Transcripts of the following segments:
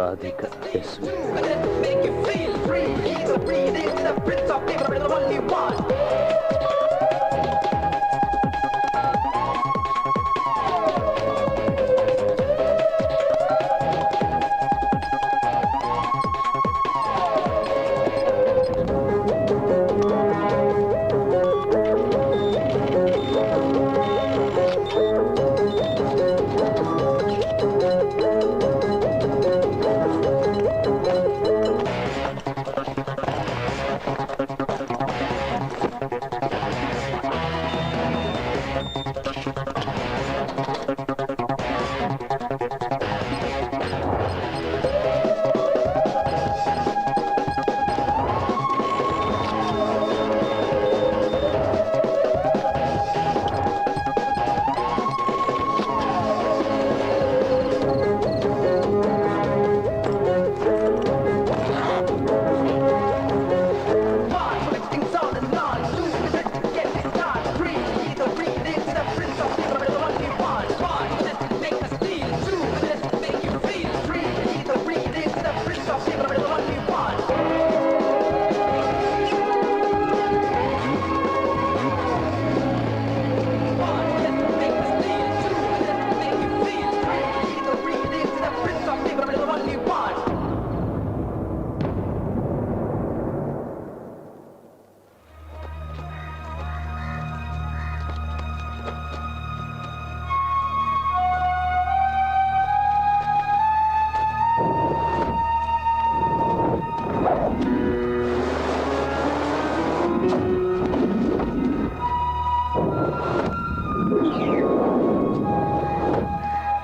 Radhika SV.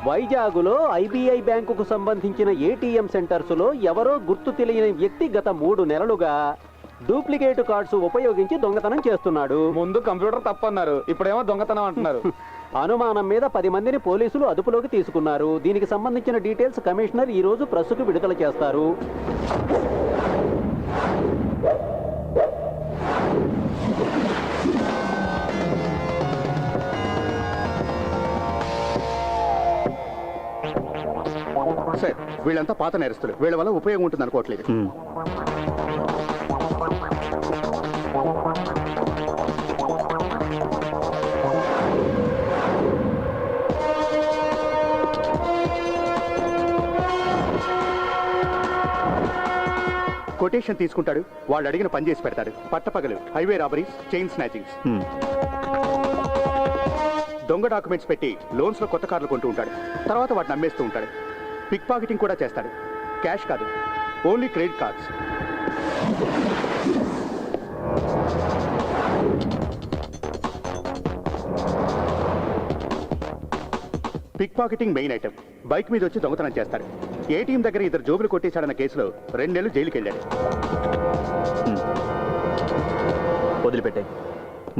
వైజాగులో IBI బ్యాంకుకు సంబంధించిన ATM సెంటర్స్లో ఎవరో గుర్తు తెలియని వ్యక్తి గత 3 నెలలుగా డూప్లికేట్ కార్డ్స్ ఉపయోగించి దొంగతనం చేస్తున్నాడు. ముందు కంప్యూటర్ తప్పన్నారు, ఇప్పుడేమో దొంగతనం అంటున్నారు. అనుమానం మీద 10 మందిని పోలీసులు అదుపులోకి తీసుకున్నారు. దీనికి సంబంధించిన డీటెయిల్స్ కమిషనర్ ఈ రోజు ప్రెస్కు విడుదల చేస్తారు. సార్, వీళ్ళంతా పాత నేరస్తులు. వీళ్ళ వల్ల ఉపయోగం ఉంటుంది అనుకోవట్లేదు. కొటేషన్ తీసుకుంటాడు, వాళ్ళు అడిగిన పని చేసి పెడతాడు. పట్టపగలు హైవే రాబరీస్, చైన్ స్నాచింగ్స్. దొంగ డాక్యుమెంట్స్ పెట్టి లోన్స్ లో కొత్త కార్లు కొంటూ ఉంటాడు. తర్వాత వాటిని అమ్మేస్తూ ఉంటాడు. పిక్ పాకెటింగ్ కూడా చేస్తాడు. క్యాష్ కాదు, only credit cards. Pick pocketing main item. Bike మీద వచ్చి దొంగతనం చేస్తాడు. ఏటీఎం దగ్గర 2 జోబులు కొట్టేశాడన్న కేసులో 2 నెలలు జైలుకి వెళ్ళాడు. వదిలిపెట్టే,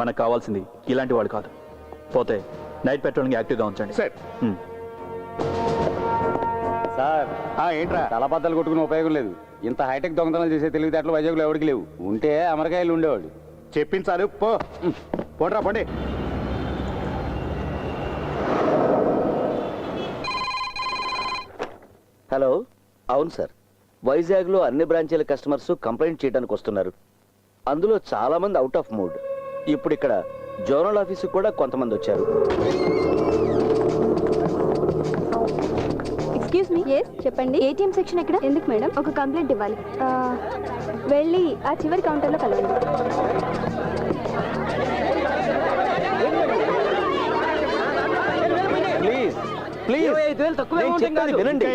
మనకు కావాల్సింది ఇలాంటి వాడు కాదు. పోతే నైట్ పెట్రోలింగ్ యాక్టివ్గా ఉంచండి. సార్. సార్, ఏంట్రా? తలబద్దలు కొట్టుకుని ఉపయోగం లేదు. ఇంత హైటెక్ దొంగతనాలు చేసే తెలివితేటలు వైజాగ్లో ఎవరికి లేవు. ఉంటే అమెరికాయలు ఉండేవాడు. చెప్పించాలు. పోండ్రా పోండి. హలో, అవును సార్. వైజాగ్లో అన్ని బ్రాంచీల కస్టమర్స్ కంప్లైంట్ చేయడానికి వస్తున్నారు. అందులో చాలా మంది అవుట్ ఆఫ్ మూడ్. ఇప్పుడు ఇక్కడ జోనల్ ఆఫీసు కూడా కొంతమంది వచ్చారు. Excuse me. ఎస్, చెప్పండి. ఏటీఎం సెక్షన్ ఎక్కడ? ఎందుకు మేడం? ఒక కంప్లైంట్ ఇవ్వాలి. వెళ్ళి ఆ చివరి కౌంటర్లో కలవండి.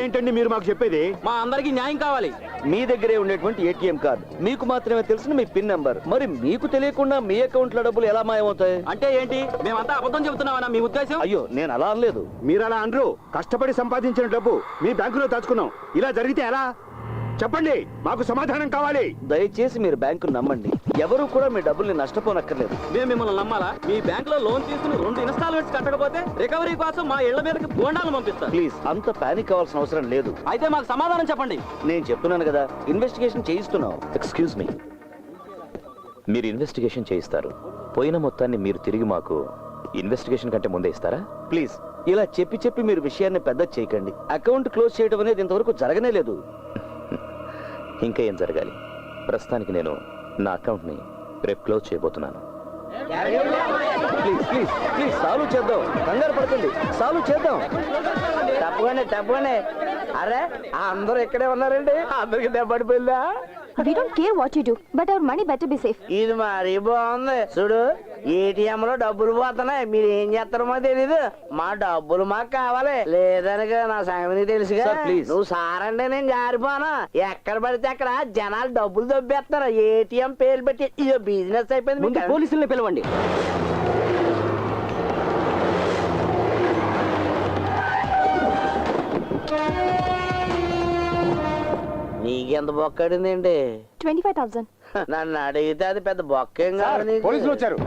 ఏంటండి మీరు మాకు చెప్పేది? మా అందరికి న్యాయం కావాలి. మీ దగ్గరే ఉండేటువంటి ఏటీఎం కార్డు, మీకు మాత్రమే తెలిసిన మీ పిన్ నెంబర్, మరి మీకు తెలియకుండా మీ అకౌంట్ లో డబ్బులు ఎలా మాయమవుతాయి? అంటే ఏంటి? మేమంతా అబద్ధం చెబుతున్నామన్నా మీ ఉద్దేశం? అయ్యో, నేను అలా అనలేదు. మీరు అలా అనరు. కష్టపడి సంపాదించిన డబ్బు మీ బ్యాంకులో దాచుకున్నాం. ఇలా జరిగితే ఎలా? చెప్పండి, మాకు సమాధానం కావాలి. దయచేసి మీరు బ్యాంకు నమ్మండి. ఎవరు కూడా మీ డబ్బుల్ని నష్టపోనక్కర్లేదు. మేము మిమ్మల్ని నమ్మాలా? మీ బ్యాంక్ లో లోన్ తీసుకుని 2 ఇన్స్టాల్మెంట్స్ కట్టకపోతే రికవరీ కోసం మా ఇళ్ల మీదకి బోండాలు పంపిస్తాం. ప్లీజ్, అంత పానిక్ అవ్వాల్సిన అవసరం లేదు. అయితే మాకు సమాధానం చెప్పండి. నేను చెప్తున్నాను కదా, ఇన్వెస్టిగేషన్ చేయిస్తున్నాం. ఎక్స్క్యూజ్ మీ, మీరు ఇన్వెస్టిగేషన్ చేయిస్తారు. పోయిన మొత్తాన్ని మీరు తిరిగి మాకు ఇన్వెస్టిగేషన్ కంటే ముందే ఇస్తారా? ప్లీజ్, ఇలా చెప్పి చెప్పి మీరు విషయాన్ని పెద్ద చేయకండి. అకౌంట్ క్లోజ్ చేయడం అనేది ఇంతవరకు జరగనే లేదు. ఇంకా ఏం జరగాలి? ప్రస్తుతానికి నేను నా అకౌంట్ని రేపు క్లోజ్ చేయబోతున్నాను. ప్లీజ్ ప్లీజ్ ప్లీజ్ సాల్వ్ చేద్దాం. కంగారు పడకండి, సాల్వ్ చేద్దాం. తప్పగానే అరే అందరూ ఇక్కడే ఉన్నారండి, అందరికి దెబ్బడిపోయిందా? We don't care what you do, but our money better be safe. ఇది మరీ బాగుంది. చూడు, ఏటీఎం లో డబ్బులు పోతున్నాయి, మీరు ఏం చేస్తారో మాకు తెలీదు. మా డబ్బులు మాకు కావాలి, లేదనక నా సంగతి తెలుసుగా. Sir, please. నువ్వు సారంటే నేను జారిపోను. ఎక్కడ పడితే అక్కడ జనాలు డబ్బులు దొబ్బేస్తున్నారు. ఏటీఎం పేరు పెట్టి ఇదో బిజినెస్ అయిపోయింది. ముందు పోలీసుల్ని పిలవండి. నీకెంత బొక్కడిందండి? 25,000. నన్ను అడిగితే అది పెద్ద బొక్కేం కాదు నీకు. పోలీసులు వచ్చారు.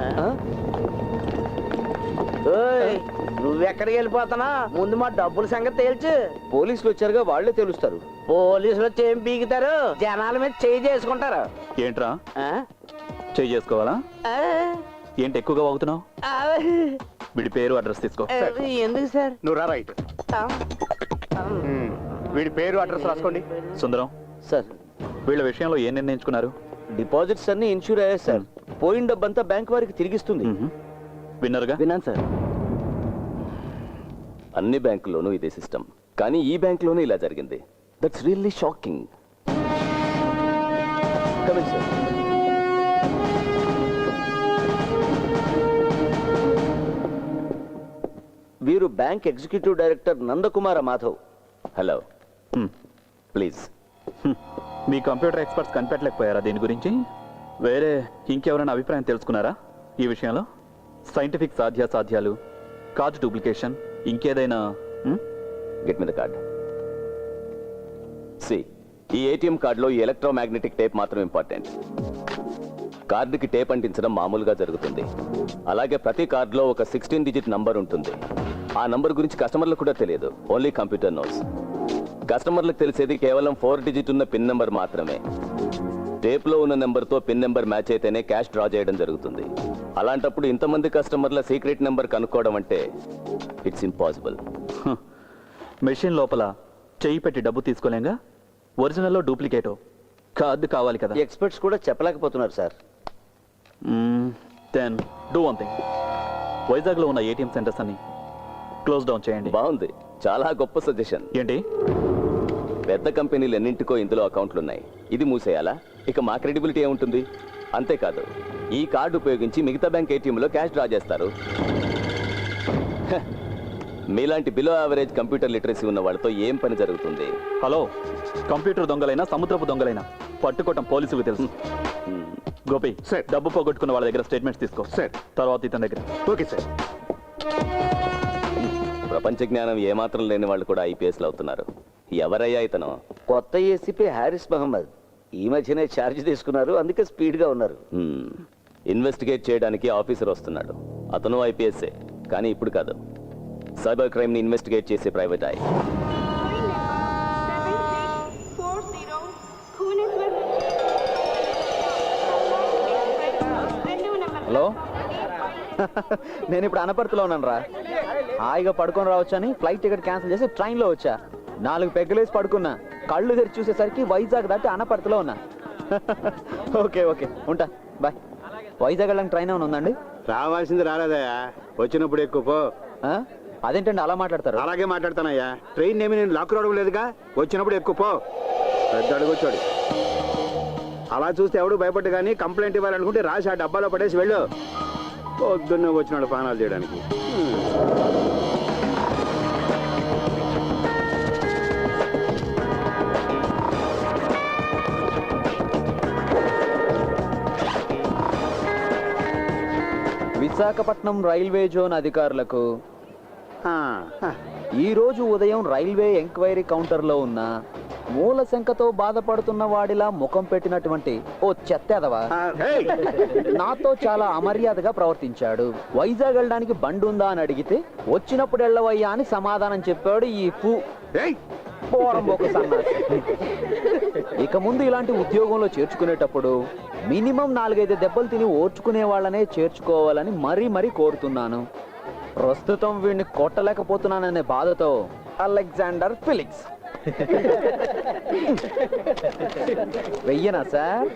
ఓయ్, నువ్వెక్కడికి వెళ్ళిపోతున్నా? ముందు మా డబ్బుల సంగతి తేల్చు. పోలీసులు వచ్చారుగా, వాళ్ళే తెలుస్తారు. పోలీసులు వచ్చి ఏం పీకుతారు? జనాల మీద చేయి చేసుకుంటారు. ఏంట్రా ఆ? చేయి చేసుకోవాలా? ఆ? ఏంటి ఎక్కువగా వాగుతున్నావు? ఆ? వీడి పేరు అడ్రస్ తీసుకో. ఎందుకు సార్? నువ్వు రా రైట్. వీడి పేరు అడ్రస్ రాసుకోండి. సుందరం, సార్, వీళ్ళ విషయంలో ఏం నిర్ణయించుకున్నారు? డిపాజిట్స్ అన్ని ఇన్సూర్ అయ్యాయి సార్. పోయిన డబ్బంతా బ్యాంక్ వారికి తిరిగిస్తుంది. విన్నరుగా? విన్నాను సార్. అన్ని బ్యాంకుల్లోనూ ఇదే సిస్టమ్, కానీ ఈ బ్యాంకులోనే ఇలా జరిగింది. That's really shocking. Coming sir. వీరు bank executive director Nandakumara Madhav. Hello, hmm. Please. మీ కంప్యూటర్ ఎక్స్పర్ట్స్ కనిపెట్టలేకపోయారా దీని గురించి? వేరే ఇంకెవరైనా అభిప్రాయం తెలుసుకున్నారా ఈ విషయంలో? సైంటిఫిక్ సాధ్యాసాధ్యాలు, కార్డు డూప్లికేషన్, ఇంకేదైనా? Get me the card. See, ఈ ఏటీఎం కార్డులో ఈ ఎలక్ట్రోమాగ్నెటిక్ టేప్ మాత్రం ఇంపార్టెంట్. కార్డుకి టేప్ అంటించడం మామూలుగా జరుగుతుంది. అలాగే ప్రతి కార్డులో ఒక 16 డిజిట్ నంబర్ ఉంటుంది. ఆ నంబర్ గురించి కస్టమర్లకు కూడా తెలియదు, ఓన్లీ కంప్యూటర్ నోస్. కస్టమర్లకు తెలిసేది కేవలం 4 డిజిట్ ఉన్న పిన్ నెంబర్ మాత్రమే. టేప్లో ఉన్న నెంబర్తో పిన్ నెంబర్ మ్యాచ్ అయితేనే క్యాష్ డ్రా చేయడం జరుగుతుంది. అలాంటప్పుడు ఇంతమంది కస్టమర్ల సీక్రెట్ నెంబర్ కనుక్కోవడం అంటే ఇట్స్ ఇంపాసిబుల్. మెషిన్ లోపల చెయ్యి పెట్టి డబ్బు తీసుకోలేంగా, ఒరిజినల్లో డూప్లికేటో కార్డు కావాలి కదా. ఎక్స్పర్ట్స్ కూడా చెప్పలేకపోతున్నారు sir. Then do one thing, వైజాగ్లో ఉన్న ఏటీఎం సెంటర్స్ అన్ని క్లోజ్ డౌన్ చేయండి. బాగుంది, చాలా గొప్ప సజెషన్. ఏంటి? పెద్ద కంపెనీలు ఎన్నింటికో ఇందులో అకౌంట్లు ఉన్నాయి. ఇది మూసేయాలా? ఇక మా క్రెడిబిలిటీ ఏముంటుంది? అంతేకాదు, ఈ కార్డు ఉపయోగించి మిగతా బ్యాంక్ ఏటీఎంలో క్యాష్ డ్రా చేస్తారు. హ, మీలాంటి బిలో యావరేజ్ కంప్యూటర్ లిటరసీ ఉన్న వాళ్ళతో ఏం పని జరుగుతుంది? హలో, కంప్యూటర్ దొంగలైనా సముద్రపు దొంగలైనా పట్టుకోవటం పోలీసులకు తెలుసు. గోపి, సార్. డబ్బు పోగొట్టుకున్న వాళ్ళ దగ్గర స్టేట్మెంట్స్ తీసుకో. సార్. తర్వాత ఇతని దగ్గర. Okay sir. ప్రపంచ జ్ఞానం ఏమాత్రం లేని వాళ్ళు కూడా ఐపీఎస్లు అవుతున్నారు. ఎవరయ్యా ఇతను? కొత్త ఏసీపీ హారిస్ మహమ్మద్. ఈ మధ్యనే ఛార్జ్ తీసుకున్నారు, అందుకే స్పీడ్ గా ఉన్నారు. ఇన్వెస్టిగేట్ చేయడానికి ఆఫీసర్ వస్తున్నాడు. అతను ఐపీఎస్ఏ, కానీ ఇప్పుడు కాదు. సైబర్ క్రైమ్ ని ఇన్వెస్టిగేట్ చేసే ప్రైవేట్ ఐ. హలో, నేను ఇప్పుడు అనపర్తిలో ఉన్నాను రా. హాయిగా పడుకొని రావచ్చని ఫ్లైట్ టికెట్ క్యాన్సిల్ చేసి ట్రైన్లో వచ్చా. 4 పెగ్గలేసి పడుకున్నా. కళ్ళు తెరిచి చూసేసరికి వైజాగ్ దాటి అనపర్తిలో ఉన్నా. ఓకే ఓకే, ఉంటా, బాయ్. వైజాగ్ వెళ్ళడానికి ట్రైన్ ఏమైనా ఉందండి? రావాల్సింది రాలేదయ్యా, వచ్చినప్పుడు ఎక్కువ పో. ఆ? అదేంటండి అలా మాట్లాడతారు? అలాగే మాట్లాడతానయ్యా. ట్రైన్ ఏమి నేను లాక్ రావడం లేదుగా, వచ్చినప్పుడు ఎక్కువ పో. పెద్ద అడుగొచ్చాడు. అలా చూస్తే ఎవడు భయపడ్డు, కానీ కంప్లైంట్ ఇవ్వాలనుకుంటే రాసి ఆ డబ్బాలో పడేసి వెళ్ళు. పొద్దున్నే వచ్చినాడు పానాలు చేయడానికి. విశాఖపట్నం రైల్వే జోన్ అధికారులకు ఆ, ఈ రోజు ఉదయం రైల్వే ఎంక్వైరీ కౌంటర్లో ఉన్న మూల శంకతో బాధపడుతున్న వాడిలా ముఖం పెట్టినటువంటి ఓ చెత్తెదవా ఏయ్! నాతో చాలా అమర్యాదగా ప్రవర్తించాడు. వైజాగ్ వెళ్ళడానికి బండి ఉందా అని అడిగితే వచ్చినప్పుడు వెళ్ళవయ్యా అని సమాధానం చెప్పాడు ఈ ఏయ్! పోరంబోకు సన్నాసి. ఇక ముందు ఇలాంటి ఉద్యోగంలో చేర్చుకునేటప్పుడు మినిమం 4-5 దెబ్బలు తిని ఓర్చుకునే వాళ్ళనే చేర్చుకోవాలని మరీ కోరుతున్నాను. ప్రస్తుతం వీడిని కొట్టలేకపోతున్నాననే బాధతో అలెగ్జాండర్ ఫిలిక్స్. వెయ్యనా సార్?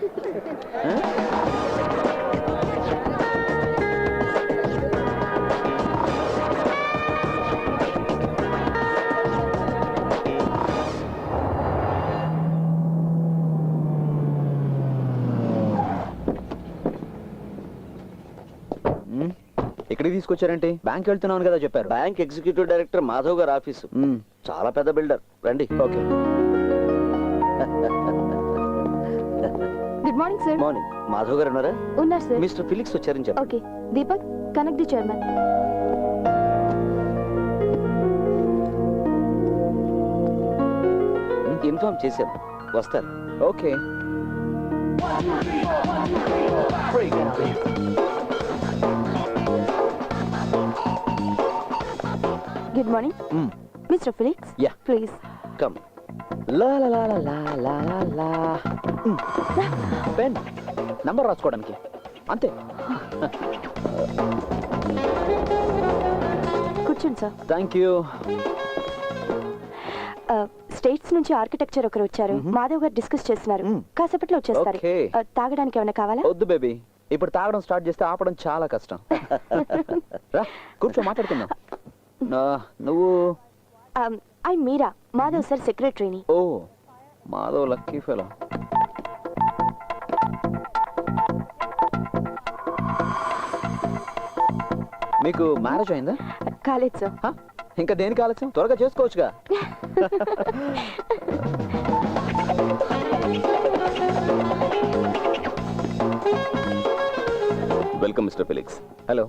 ఇక్కడికి తీసుకొచ్చారంటే బ్యాంక్ వెళ్తున్నాను కదా చెప్పారు. బ్యాంక్ ఎగ్జిక్యూటివ్ డైరెక్టర్ మాధవ్ గారి ఆఫీసు. చాలా పెద్ద బిల్డర్. రండి. Okay. Good morning sir. Morning. Madhav garu ఉన్నారా? ఉన్నారు సార్. మిస్టర్ ఫిలిక్స్ వచ్చారని చెప్పండి. Okay. Deepak, connect the chairman. Inform చేశాను, వస్తారు. Okay. Good morning mister Felix. Yeah. Please. Come. లా లా లా లా లా లా లా లా. పెన్ నంబర్ రాసుకోవడానికి అంతే. కూర్చోండి సార్. Thank you. స్టేట్స్ నుంచి ఆర్కిటెక్చర్ ఒకరు వచ్చారు. మాధవ్ గారు డిస్కస్ చేస్తున్నారు. కాసేపట్లో వచ్చేస్తారు. Okay. తాగడానికి ఏమైనా కావాలా? వద్దు బేబీ, ఇప్పుడు తాగడం స్టార్ట్ చేస్తే ఆపడం చాలా కష్టం. రా కూర్చో మాట్లాడుకుందాం. నువ్వు? ఐ మీరా, మాధవ్ సార్ సెక్రటరీని. ఓ మాధవ్ లక్కీ ఫెలో. మీకు మ్యారేజ్ అయిందా? కాలేదు సార్. హ? ఇంకా దేనికి ఆలస్యం? త్వరగా చేసుకోవచ్చుగా. Welcome mister Felix. Hello.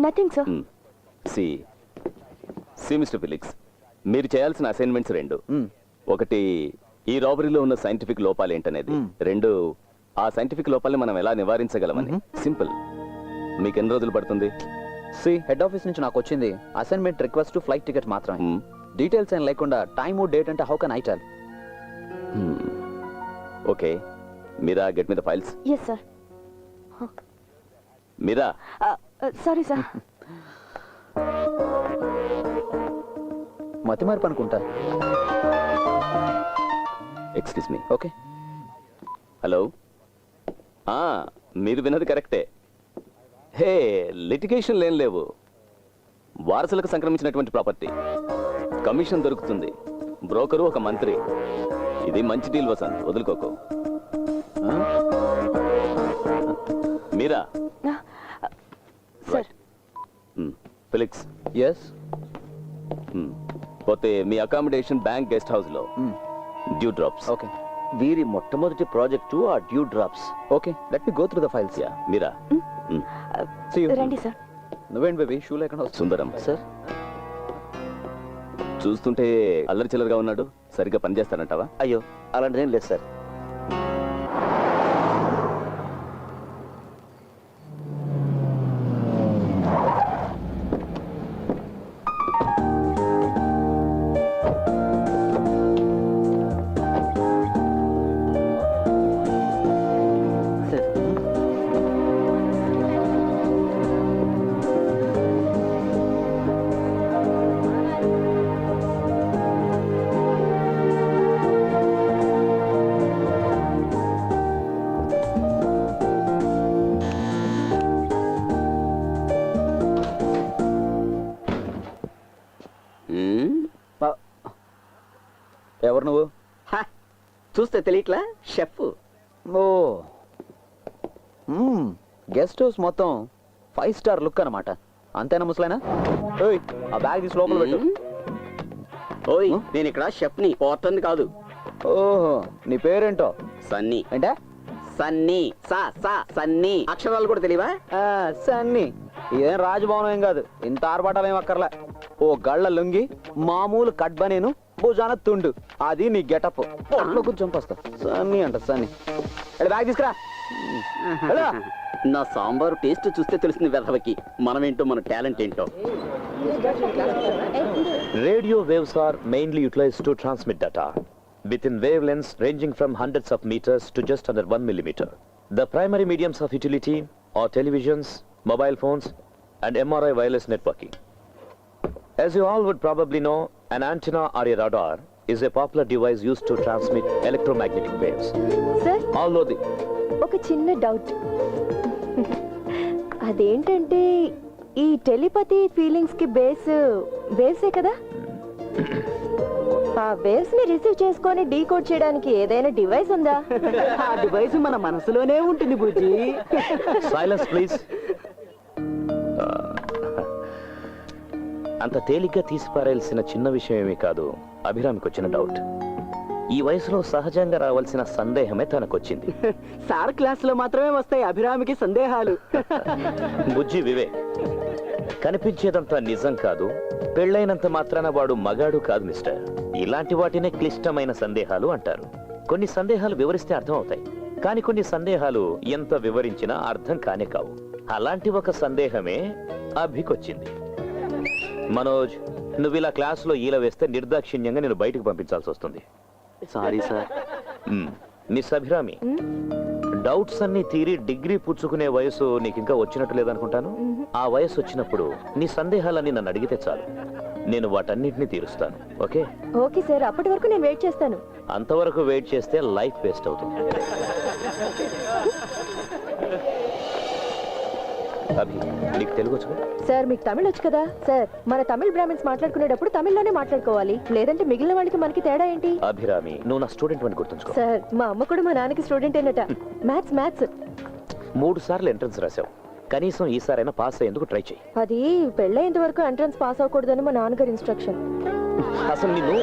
Nothing sir. See mister Felix, మీరు చేయాల్సిన అసైన్మెంట్స్ రెండు. ఒకటి, ఈ రాబరీలో ఉన్న సైంటిఫిక్ లోపాలు ఏంటనేది. రెండు, ఆ సైంటిఫిక్ లోపాలని మనం ఎలా నివారించగలమని. సింపుల్. మీకు ఎన్ని రోజులు పడుతుంది? హెడ్ ఆఫీస్ నుంచి నాకు వచ్చింది అసైన్మెంట్ రిక్వెస్ట్, ఫ్లైట్ టికెట్ మాత్రమే. డీటెయిల్స్ ఏం లేకుండా టైము డేట్ అంటే how can I tell? Okay. Meera, get me the files. Yes sir. Meera. Sorry sir. మతి మార్పు అనుకుంటా. Excuse me. ఓకే. హలో. మీరు విన్నది కరెక్టే. హే, లిటిగేషన్ లేం లేవు. వారసులకు సంక్రమించినటువంటి ప్రాపర్టీ. కమిషన్ దొరుకుతుంది. బ్రోకరు ఒక మంత్రి. ఇది మంచి డీల్ వసంత్, వదులుకోకు. మీరా. సార్. ఫిలిక్స్. ఎస్. పోతే మీ అకామిడేషన్ బ్యాంక్ గెస్ట్ హౌస్ లో డ్యూ డ్రాప్స్. ఓకే. వీరి మొట్టమొదటి ప్రాజెక్టు ఆ dew drops. Okay, let me go through the files. Yeah, Meera. రండి సార్. నువ్వేంటి బేబీ షూ లేకుండా వస్తుంది? సుందరం సార్, చూస్తుంటే అల్లరి చిల్లరగా ఉన్నాడు. సరిగ్గా పనిచేస్తానంటావా? అయ్యో అలాంటిదేం లేదు సార్. ఎవరు నువ్వు? చూస్తే తెలియట్లా? షెఫ్. ఓ గెస్ట్ హౌస్ మొత్తం 5 స్టార్ లుక్ అన్నమాట. అంతేనా ముసలైనా? ఓయ్, ఆ బ్యాగ్ తీసి లోపల పెట్టు. ఓయ్, నేను ఇక్కడ షెఫ్ ని, పోర్టర్ని కాదు. ఓహో, నీ పేరేంటో? సన్నీ. అంటే సన్నీ. సన్నీ. అక్షరాలు కూడా తెలియవా? సన్నీ. ఇదేం రాజభవనం ఏం కాదు. ఇంత ఆర్భాటాలు ఏం అక్కర్లే. ఓ గళ్ళ లుంగి, మామూలు కట్ బనేను, భుజాన తుండు. అది నీ గెటప్. పొట్లో కొంచెం పస్తా. సన్నీ అంట సన్నీ. బ్యాగ్ తీసుకురా. నా సాంబారు టేస్ట్ చూస్తే తెలుస్తుంది వెధవకి మనమేంటో, మన టాలెంట్ ఏంటో. Radio waves are mainly utilized to transmit data within wavelengths ranging from hundreds of meters to just under 1 millimeter. The primary mediums of utility are televisions, mobile phones, and MRI wireless networking. As you all would probably know, an antenna or a radar is a popular device used to transmit electromagnetic waves. Sir Although the ఒక చిన్న doubt అదేంటంటే ఈ telepathy feelings కి base వేవ్సే కదా ఆ waves ని receive చేసుకొని decode చేయడానికి ఏదైనా డివైస్ ఉందా ఆ డివైస్ మన మనసులోనే ఉంటుంది బుజ్జి. silence please. అంత తేలిగ్గా తీసిపారేయాల్సిన చిన్న విషయం ఏమీ కాదు అభిరామికి వచ్చిన డౌట్. ఈ వయసులో సహజంగా రావాల్సిన సందేహమే తనకొచ్చింది. సార్ క్లాస్ లో మాత్రమే వస్తాయి అభిరామికి సందేహాలు. బుజ్జి వివేక్, కనిపించేదంతా నిజం కాదు, పెళ్ళైనంత మాత్రాన వాడు మగాడు కాదు మిస్టర్. ఇలాంటి వాటినే క్లిష్టమైన సందేహాలు అంటారు. కొన్ని సందేహాలు వివరిస్తే అర్థం అవుతాయి, కానీ కొన్ని సందేహాలు ఎంత వివరించినా అర్థం కానే కావు. అలాంటి ఒక సందేహమే అభికొచ్చింది. మనోజ్, నువ్వు ఇలా క్లాసులో ఈల వేస్తే నిర్దాక్షిణ్యంగా నేను బయటకు పంపించాల్సి వస్తుంది. Sorry sir. Miss Abhirami, doubts అన్ని తీరి డిగ్రీ పుచ్చుకునే వయసు నీకు ఇంకా వచ్చినట్టు లేదనుకుంటాను. ఆ వయసు వచ్చినప్పుడు నీ సందేహాలన్నీ నన్ను అడిగితే చాలు, నేను వాటన్నిటిని తీరుస్తాను. ఓకే? ఓకే సార్, అప్పటి వరకు నేను వెయిట్ చేస్తాను. అంతవరకు వెయిట్ చేస్తే లైఫ్ వేస్ట్ అవుతుంది. అభి, నీకు తెలుగు వచ్చుగా? సార్ మీకు తమిళ్ వచ్చు కదా సార్, మన తమిళ్ బ్రాహ్మిన్స్ మాట్లాడుకునేటప్పుడు తమిళ్లోనే మాట్లాడుకోవాలి, లేదంటే మిగిలిన వాళ్ళకి మనకి తేడా ఏంటి? అభిరామి, నువ్వు నా స్టూడెంట్ అని గుర్తుంచుకో. సార్ మా అమ్మ కూడా మా నాన్నకి స్టూడెంట్ ఏనట. మ్యాథ్స్ మ్యాథ్స్ 3 సార్లు ఎంట్రన్స్ రాశావు, కనీసం ఈసారైనా పాస్ అయ్యేందుకు ట్రై చేయి. అది పెళ్ళయ్యేంత వరకు ఎంట్రన్స్ పాస్ అవ్వకూడదని మా నాన్నగారి ఇన్స్ట్రక్షన్. అసలు నిన్ను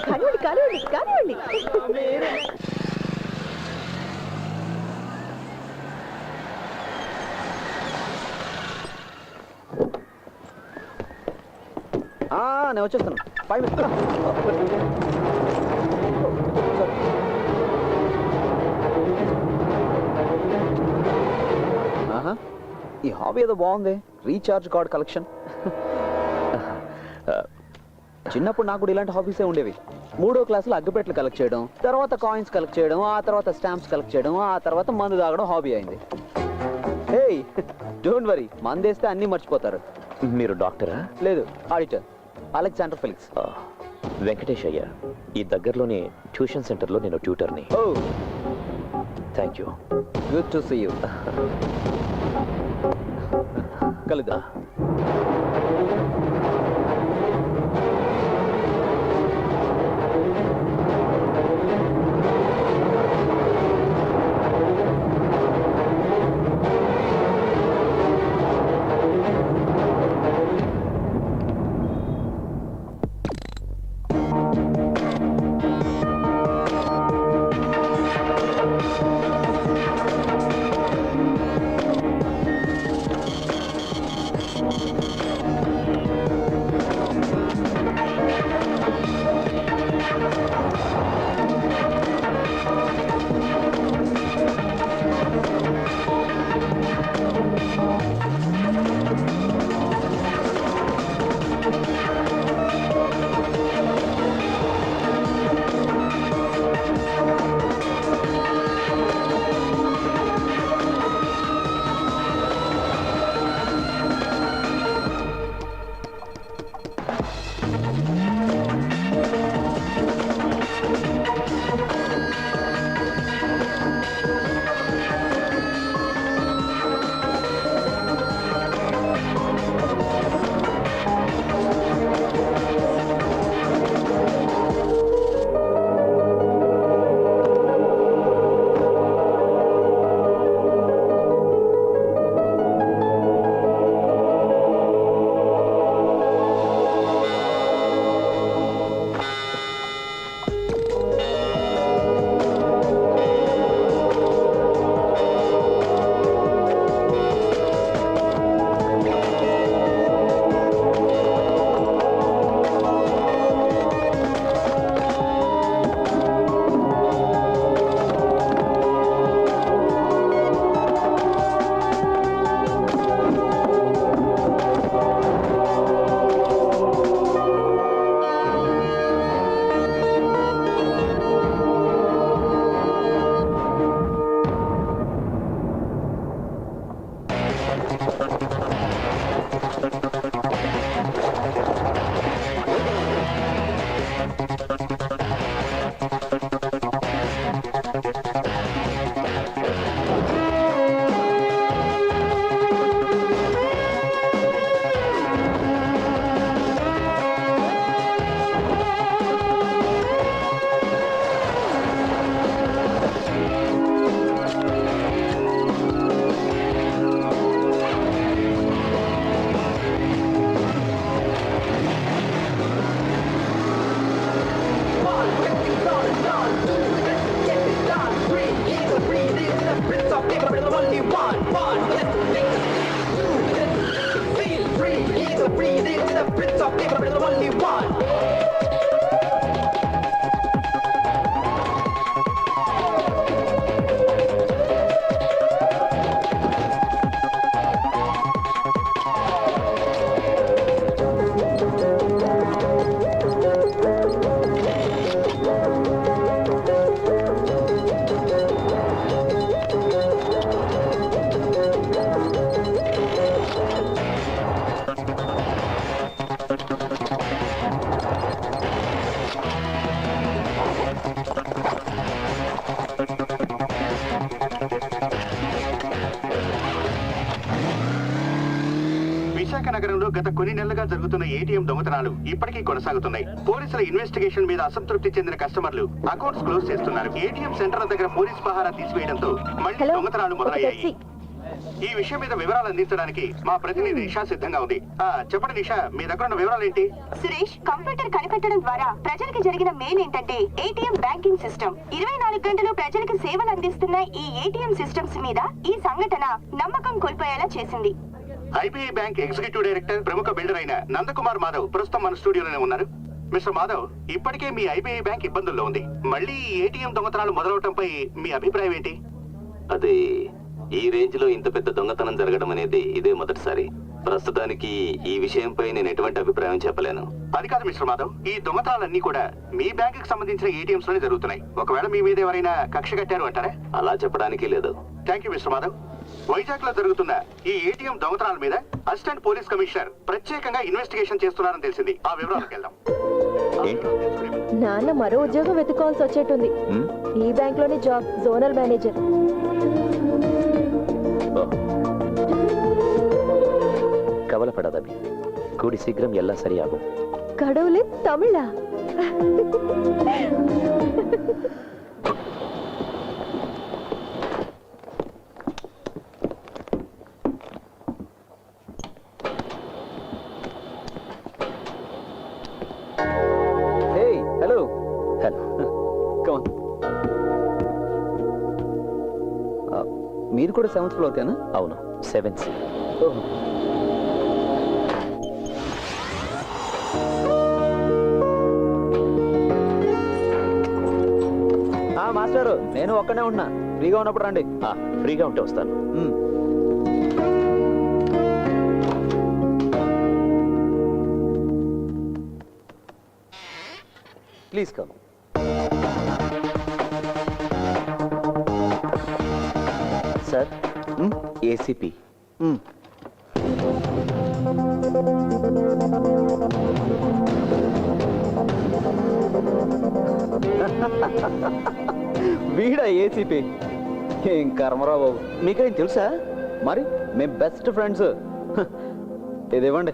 కానివ్వండి కానివ్వండి కానివ్వండి. నేను వచ్చేస్తాను. 5 minutes. ఆహా, ఈ హాబీ ఏదో బాగుంది, రీఛార్జ్ కార్డ్ కలెక్షన్. చిన్నప్పుడు నాకు కూడా ఇలాంటి హాబీసే ఉండేవి. 3వ క్లాసులో అగ్గిపెట్లు కలెక్ట్ చేయడం, తర్వాత కాయిన్స్ కలెక్ట్ చేయడం, ఆ తర్వాత స్టాంప్స్ కలెక్ట్ చేయడం, ఆ తర్వాత మందు తాగడం హాబీ అయింది. హేయ్, డోంట్ వరీ, మందేస్తే అన్నీ మర్చిపోతారు. మీరు డాక్టరా? లేదు, ఆడిటర్ అలెగ్జాండర్ ఫెలిక్స్. వెంకటేష్ అయ్యా, ఈ దగ్గరలోని ట్యూషన్ సెంటర్లో నేను ట్యూటర్ని. ఓ, thank you. Good to see you. కలుద్దాం. breathing to the prince of paper, the only one. Visakha నగరంలో గత కొన్ని నెలలుగా జరుగుతున్న ఏటీఎం దొంగతనాలు ఇప్పటికీ కొనసాగుతున్నాయి. పోలీసుల ఇన్వెస్టిగేషన్ మీద అసంతృప్తి చెందిన కస్టమర్లు అకౌంట్స్ క్లోజ్ చేస్తున్నారు. ఏటీఎం సెంటర్ల దగ్గర పోలీస్ పహారా తీసివేయడంతో మళ్ళీ దొంగతనాలు మొదలయ్యాయి. ఈ విషయం మీద వివరాలు అందించడానికి మా ప్రతినిధి నిషా సిద్ధంగా ఉంది. చెప్పండి నిషా, మీ దగ్గర ఉన్న వివరాలు ఏంటి? సురేష్, కంప్యూటర్ కనిపెట్టడం ద్వారా ప్రజలకు జరిగిన మెయిన్ ఏంటంటే ఏటీఎం బ్యాంకింగ్ సిస్టమ్. 24 గంటలు ప్రజలకు సేవలు అందిస్తున్న ఈ ఏటీఎం సిస్టమ్స్ మీద ఈ సంఘటన నమ్మకం కోల్పోయేలా చేసింది. ఐబీఐ బ్యాంక్ ఎగ్జిక్యూటివ్ డైరెక్టర్, ప్రముఖ బిల్డర్ అయిన నందకుమార్ మాధవ్ ప్రస్తుతం మన స్టూడియోలోనే ఉన్నారు. మిస్టర్ మాధవ్, ఇప్పటికే మీ ఐబీఐ బ్యాంక్ ఇబ్బందుల్లో ఉంది. మళ్ళీ ఏటీఎం దొంగతనాలు మొదలవటంపై మీ అభిప్రాయం ఏంటి? అది ఈ రేంజ్ లో ఇంత పెద్ద దొంగతనం జరగడం అనేది ఇదే మొదటిసారి. ప్రస్తుతానికి ఈ విషయంపై నేను ఎటువంటి అభిప్రాయం చెప్పలేను. అది కాదు మిస్టర్ మాధవ్, ఈ దొంగతనాలన్నీ కూడా మీ బ్యాంక్ కి సంబంధించిన ఏటీఎంస్ లోనే జరుగుతున్నాయి. ఒకవేళ మీ మీద ఎవరైనా కక్ష కట్టారు అంటారా? అలా చెప్పడానికి లేదు. Thank you mister Madhav. Vizag లో జరుగుతున్న ఈ ఏటీఎం దొంగతనాల మీద అసిస్టెంట్ పోలీస్ కమిషనర్ ప్రత్యేకంగా ఇన్వెస్టిగేషన్ చేస్తున్నారని తెలిసింది. ఆ వివరాలకు వెళ్దాం. నాన్న మరో ఉద్యోగం వెతుక్కోవాల్సి వచ్చేట్టుంది. ఈ బ్యాంక్ లోనే జాబ్, జోనల్ మేనేజర్. கவலைப்படாதபி, கூடி சீக்கிரம் எல்லாம் சரியாகும். கடவுளே, தமிழா? Hey, hello. Hello. Come on. మీరు కూడా 7th ఫ్లోర్ కేనా? అవును, 7C. మాస్టర్, నేను ఒక్కనే ఉన్నా. ఫ్రీగా ఉన్నప్పుడు రండి. ఫ్రీగా ఉంటే వస్తాను. Please come. Sir, ACP. వీడా ఏసీపీ? ఏం కర్మరా బాబు, మీకేం తెలుసా? మరి మేము బెస్ట్ ఫ్రెండ్స్. ఇది ఇవ్వండి.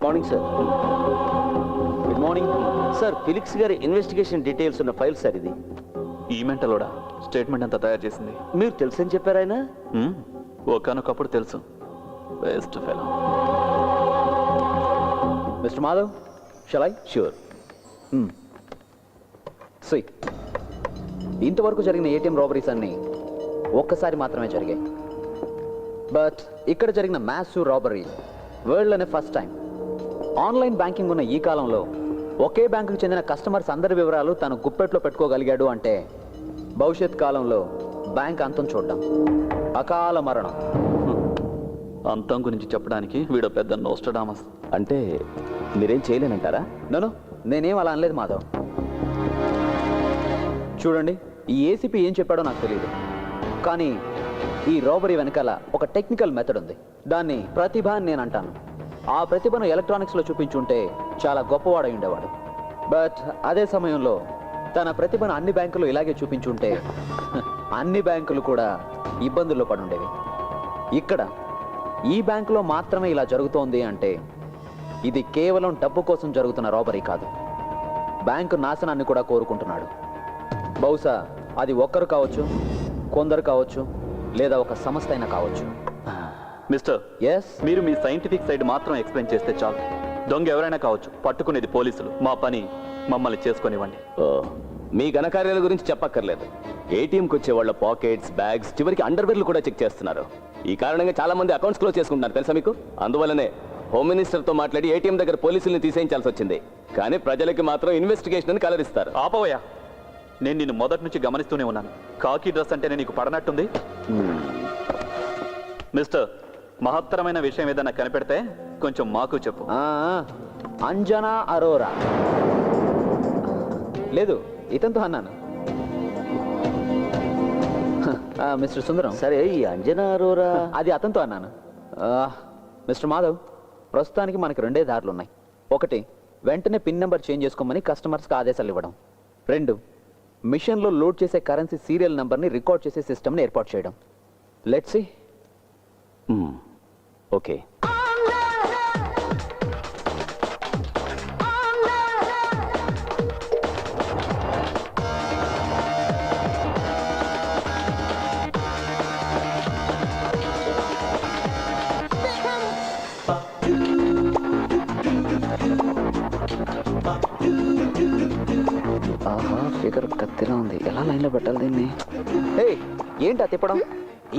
Morning sir. Good morning sir, Felix గారి ఇన్వెస్టిగేషన్ డీటెయిల్స్ ఉన్న ఫైల్ సార్ ఇది. ఈ మెంటలోడా స్టేట్మెంట్ అంతా తయారు చేసింది? మీరు తెలుసని చెప్పారు ఆయన. ఒకనొకప్పుడు తెలుసు. Best fellow. Mister Madhav, shall I? Sure. ఇంతవరకు జరిగిన ఏటీఎం రాబరీస్ అన్ని ఒక్కసారి మాత్రమే జరిగాయి. బట్ ఇక్కడ జరిగిన మ్యాసివ్ రాబరీ వరల్డ్లోనే ఫస్ట్ టైం. ఆన్లైన్ బ్యాంకింగ్ ఉన్న ఈ కాలంలో ఒకే బ్యాంకుకు చెందిన కస్టమర్స్ అందరి వివరాలు తను గుప్పెట్లో పెట్టుకోగలిగాడు అంటే భవిష్యత్ కాలంలో బ్యాంక్ అంతం చూడడం, అకాల మరణం. అంతం గురించి చెప్పడానికి వీడో పెద్ద నోస్టడామస్. అంటే మీరేం చేయలేనంటారా? నో, నేనేం అలా అనలేదు మాధవ్. చూడండి, ఈ ఏసీపీ ఏం చెప్పాడో నాకు తెలియదు, కానీ ఈ రాబరీ వెనకాల ఒక టెక్నికల్ మెథడ్ ఉంది. దాన్ని ప్రతిభ అని నేను అంటాను. ఆ ప్రతిభను ఎలక్ట్రానిక్స్లో చూపించుంటే చాలా గొప్పవాడై ఉండేవాడు. బట్ అదే సమయంలో తన ప్రతిభను అన్ని బ్యాంకులు ఇలాగే చూపించుంటే అన్ని బ్యాంకులు కూడా ఇబ్బందుల్లో పడి ఉండేవి. ఇక్కడ ఈ బ్యాంకులో మాత్రమే ఇలా జరుగుతోంది అంటే ఇది కేవలం డబ్బు కోసం జరుగుతున్న రాబరీ కాదు, బ్యాంకు నాశనాన్ని కూడా కోరుకుంటున్నాడు. బహుశా అది ఒక్కరు కావచ్చు, కొందరు కావచ్చు, లేదా ఒక సంస్థ అయినా కావచ్చు. మిస్టర్, మీరు మీ సైంటిఫిక్ సైడ్ మాత్రం ఎక్స్ప్లెయిన్ చేస్తే చాలు. దొంగ ఎవరైనా కావచ్చు, పట్టుకునేది పోలీసులు. మా పని మమ్మల్ని చేసుకొనివ్వండి. మీ ఘనకార్యాల గురించి చెప్పక్కర్లేదు. ఏటీఎంకి వచ్చే వాళ్ళ పాకెట్స్, బ్యాగ్స్, చివరికి అండర్వేర్లు కూడా చెక్ చేస్తున్నారు. ఈ కారణంగా చాలా మంది అకౌంట్స్ క్లోజ్ చేసుకుంటున్నారు తెలుసా మీకు. అందువల్లనే హోమ్ మినిస్టర్తో మాట్లాడి ఏటీఎం దగ్గర పోలీసుల్ని తీసేయించాల్సి వచ్చింది. కానీ ప్రజలకి మాత్రం ఇన్వెస్టిగేషన్ అని కలరిస్తారు. ఆపవయ్యా, నేను నిన్ను మొదటి నుంచి గమనిస్తూనే ఉన్నాను. కాకి డ్రెస్ అంటేనే నీకు పడనట్టుంది. మిస్టర్, మహత్తరమైన విషయం ఏదైనా కనిపెడితే కొంచెం మాకు చెప్పు. అంజనా అరోరా. లేదు, ఇతనితో అన్నాను. మిస్టర్ సుందరం. సరే, ఈ అంజనా అరోరా అది అతనితో అన్నాను. మిస్టర్ మాధవ్, ప్రస్తుతానికి మనకి 2 దారులు ఉన్నాయి. 1, వెంటనే పిన్ నెంబర్ చేంజ్ చేసుకోమని కస్టమర్స్కి ఆదేశాలు ఇవ్వడం. 2, మిషన్లో లోడ్ చేసే కరెన్సీ సీరియల్ నెంబర్ని రికార్డ్ చేసే సిస్టమ్ని ఏర్పాటు చేయడం. Let's see. ఓకే. ఆహా, ఫిగర్ కత్తిలా ఉంది. ఎలా లైన్లో పెట్టాలి దీన్ని? హే, ఏంటా తిప్పడం?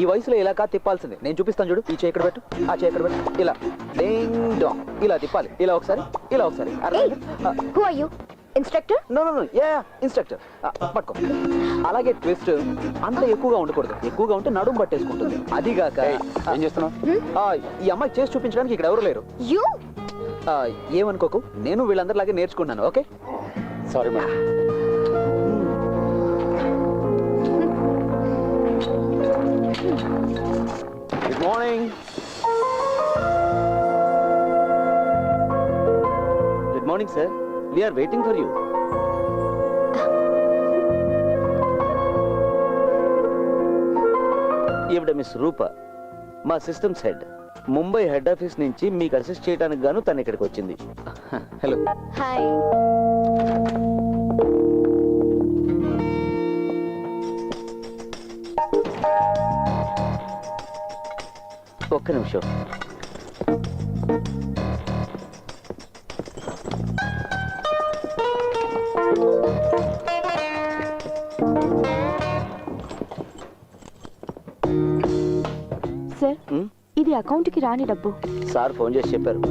ఈ వయసులో ఇలా కాదు తిప్పాల్సింది. నేను చూపిస్తాను చూడు. ఈ చేయి ఇక్కడ పెట్టు, ఆ చేయి ఇక్కడ పెట్టు. ఇలా డింగ్ డాంగ్ ఇలా తిప్పాలి. ఇలా ఒకసారి, ఇలా ఒకసారి. Who are you? Instructor? No no no, ya instructor. పట్టుకో. అలాగే ట్విస్ట్ అంత ఎక్కువగా ఉండకూడదు. ఎక్కువగా ఉంటే నడుము పట్టేసుకుంటుంది. అదిగాక ఏం చేస్తున్నావు? ఈ అమ్మాయి చేసి చూపించడానికి ఇక్కడ ఎవరు లేరు. యు ఏమనుకోకు, నేను వీళ్ళందరిలాగే నేర్చుకున్నాను. Okay, sorry madam. Good morning. Good morning sir, we are waiting for you. ఈవిడ మిస్ రూప, మా systems head. Mumbai head office నుంచి మీకు అసిస్ట్ చేయడానికి గాను తను ఇక్కడికి వచ్చింది. హలో. హాయ్. ఒక్క నిమిషం. సార్, ఇది అకౌంట్కి రాని డబ్బు. సార్ ఫోన్ చేసి చెప్పారు.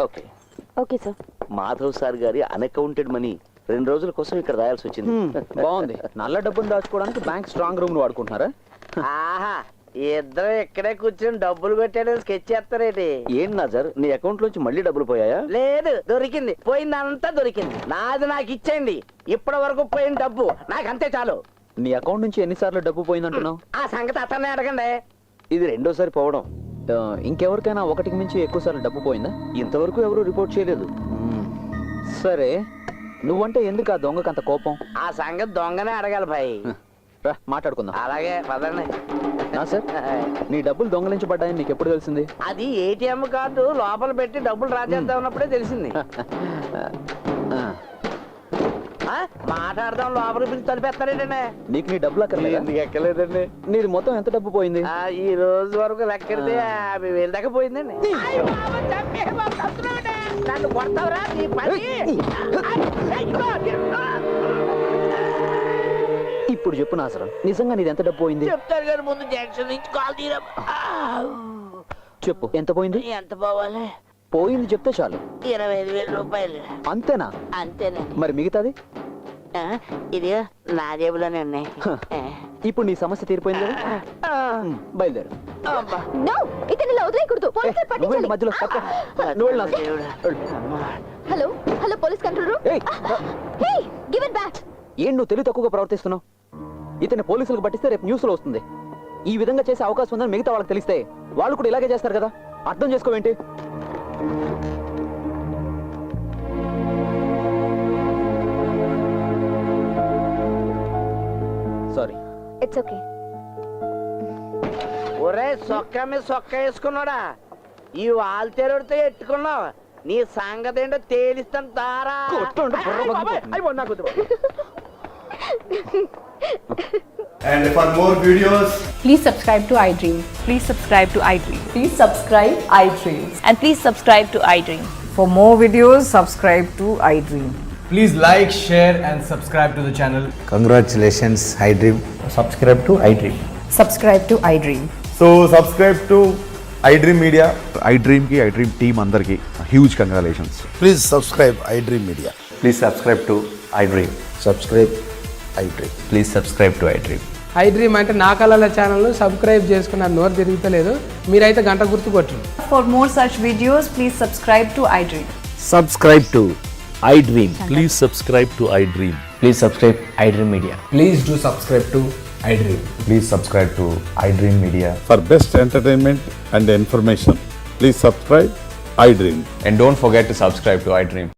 Okay okay sir. Madhav sir గారి అన్అకౌంటెడ్ మనీ 2 రోజుల కోసం ఇక్కడ రాయాల్సి వచ్చింది. బాగుంది. నల్ల డబ్బును దాచుకోవడానికి బ్యాంక్ స్ట్రాంగ్ రూమ్ వాడుకుంటున్నారా? ఆహా, ఇద్దరు ఇక్కడే కూర్చొని డబ్బులు కొట్టాడని స్కెచ్ చేస్తారేటి? ఏం నాజర్, నీ అకౌంట్ లోంచి మళ్ళీ డబ్బులు పోయాయా? లేదు, దొరికింది. పోయిందంతా దొరికింది. నాది నాకు ఇచ్చేయండి. ఇప్పటి వరకు పోయిన డబ్బు నాకు అంతే చాలు. నీ అకౌంట్ నుంచి ఎన్నిసార్లు డబ్బు పోయిందంటున్నావు? ఆ సంగతి అతన్నే అడగండి. ఇది 2వ పోవడం. ఇంకెవరికైనా 1కి మించి ఎక్కువ సార్లు డబ్బు పోయిందా? ఇంతవరకు ఎవరు రిపోర్ట్ చేయలేదు. సరే, నువ్వంటే ఎందుకు ఆ దొంగకు అంత కోపం? ఆ సంగతి దొంగనే అడగాలి భాయ్. రా మాట్లాడుకుందాం. అలాగే పదండి. సార్, నీ డబ్బులు దొంగలించబడ్డాయని నీకు ఎప్పుడు తెలిసింది? అది ఏటీఎం కార్డు లోపల పెట్టి డబ్బులు రాజేద్దాం ఉన్నప్పుడే తెలిసింది. మాట్లాడదాం, లోపల పిలిచి తలిపేస్తారేటండి. నీకు నీ డబ్బులు అక్కర్లేదా? నీకు ఎక్కలేదండి. నీది మొత్తం ఎంత డబ్బు పోయింది? ఈ రోజు వరకు లెక్కెడితే 50,000 దాకా పోయిందండి. నన్ను కొడతావురా నీ పని. ఇప్పుడు చెప్పు నాసరం, నిజంగా నీది ఎంత డబ్బు పోయింది? చెప్తారు గారు, ముందు జంక్షన్ నుంచి కాల్ తీరా. చెప్పు, ఎంత పోయింది? ఎంత పోవాలి? పోయింది చెప్తే చాలు. 25,000 రూపాయలు. అంతేనా? అంతేనే. మరి మిగతాది? ఇది నా జేబులోనే ఉన్నాయి. ఇప్పుడు నీ సమస్య తీరిపోయింది కదా? బయలుదేరు. నో, ఇతను ఇలా వదిలేయకూడదు. పోలీసులు పట్టించాలి. మధ్యలో hello hello, police control room. Hey, give it back. ఏం నువ్వు తెలివి తక్కువగా ప్రవర్తిస్తున్నావు? ఇతన్ని పోలీసులకు పట్టిస్తే రేపు న్యూస్ లో వస్తుంది. ఈ విధంగా చేసే అవకాశం ఉందని మిగతా వాళ్ళకి తెలిస్తే వాళ్ళు కూడా ఇలాగే చేస్తారు కదా. అర్థం చేసుకోవేంటి? సారీ. It's okay. ఒరే సొక్క మీద సొక్క వేసుకున్నాడా ఈ వాల్తేరుడితో ఎట్టుకున్నావు నీ సంగతి ఏంటో తేలిస్తాను తారా And for more videos, Please subscribe to iDream. Please subscribe to iDream. Please subscribe iDream. And please subscribe to iDream. For more videos, subscribe to iDream. please like, share, and subscribe to the channel. Congratulations iDream. Subscribe to iDream. Subscribe to iDream. So, subscribe to iDream Media. iDream కి iDream team అందరికి huge congratulations. Please subscribe iDream Media. Please subscribe to iDream. Subscribe iDream. Please subscribe to iDream. iDream అంటే నా కళల ఛానల్ను subscribe చేసుకున్న నోరు తిరుగుతలేదు మీరైతే గంట గుర్తు కొట్టండి. For more such videos, please subscribe to iDream. Subscribe to iDream. Please subscribe to iDream. Please subscribe iDream media. Please do subscribe to iDream. Please subscribe to iDream media. For best entertainment and information, please subscribe iDream. And don't forget to subscribe to iDream.